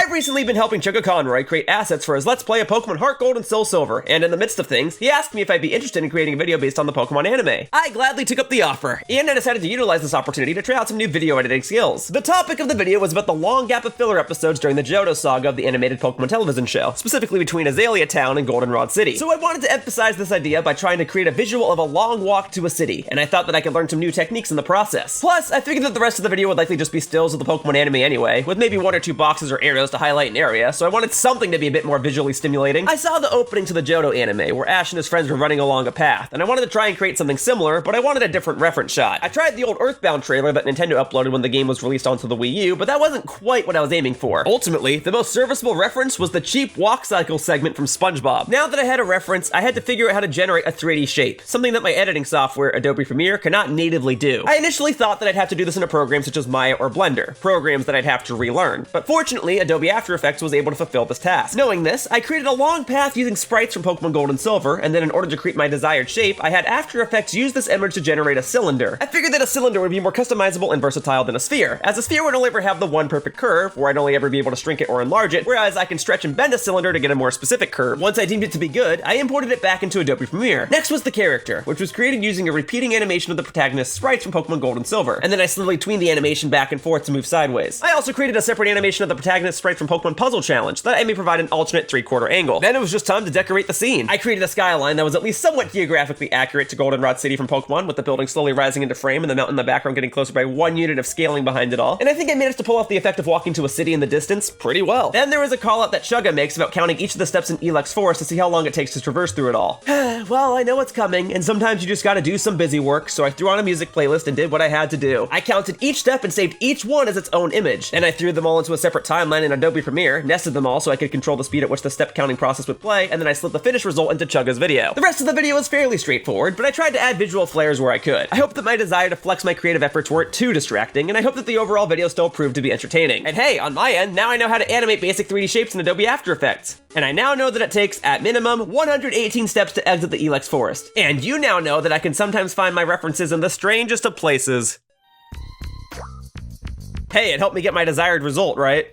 I've recently been helping Chuggaaconroy create assets for his Let's Play of Pokemon Heart Gold and Soul Silver, and in the midst of things, he asked me if I'd be interested in creating a video based on the Pokemon anime. I gladly took up the offer, and I decided to utilize this opportunity to try out some new video editing skills. The topic of the video was about the long gap of filler episodes during the Johto saga of the animated Pokemon television show, specifically between Azalea Town and Goldenrod City. So I wanted to emphasize this idea by trying to create a visual of a long walk to a city, and I thought that I could learn some new techniques in the process. Plus, I figured that the rest of the video would likely just be stills of the Pokemon anime anyway, with maybe one or two boxes or arrows to highlight an area, so I wanted something to be a bit more visually stimulating. I saw the opening to the Johto anime, where Ash and his friends were running along a path, and I wanted to try and create something similar, but I wanted a different reference shot. I tried the old Earthbound trailer that Nintendo uploaded when the game was released onto the Wii U, but that wasn't quite what I was aiming for. Ultimately, the most serviceable reference was the cheap walk cycle segment from SpongeBob. Now that I had a reference, I had to figure out how to generate a 3D shape, something that my editing software, Adobe Premiere, cannot natively do. I initially thought that I'd have to do this in a program such as Maya or Blender, programs that I'd have to relearn, but fortunately, Adobe After Effects was able to fulfill this task. Knowing this, I created a long path using sprites from Pokemon Gold and Silver, and then in order to create my desired shape, I had After Effects use this image to generate a cylinder. I figured that a cylinder would be more customizable and versatile than a sphere, as a sphere would only ever have the one perfect curve, where I'd only ever be able to shrink it or enlarge it, whereas I can stretch and bend a cylinder to get a more specific curve. Once I deemed it to be good, I imported it back into Adobe Premiere. Next was the character, which was created using a repeating animation of the protagonist's sprites from Pokemon Gold and Silver, and then I slowly tweened the animation back and forth to move sideways. I also created a separate animation of the protagonist's sprites from Pokemon Puzzle Challenge that I may provide an alternate 3/4 angle. Then it was just time to decorate the scene. I created a skyline that was at least somewhat geographically accurate to Goldenrod City from Pokemon, with the building slowly rising into frame and the mountain in the background getting closer by 1 unit of scaling behind it all. And I think I managed to pull off the effect of walking to a city in the distance pretty well. Then there was a call out that Chugga makes about counting each of the steps in Elex Forest to see how long it takes to traverse through it all. Well, I know what's coming, and sometimes you just gotta do some busy work, so I threw on a music playlist and did what I had to do. I counted each step and saved each one as its own image. Then I threw them all into a separate timeline in Adobe Premiere, nested them all so I could control the speed at which the step counting process would play, and then I slid the finished result into Chugga's video. The rest of the video was fairly straightforward, but I tried to add visual flares where I could. I hope that my desire to flex my creative efforts weren't too distracting, and I hope that the overall video still proved to be entertaining. And hey, on my end, now I know how to animate basic 3D shapes in Adobe After Effects. And I now know that it takes, at minimum, 118 steps to exit the Elex Forest. And you now know that I can sometimes find my references in the strangest of places. Hey, it helped me get my desired result, right?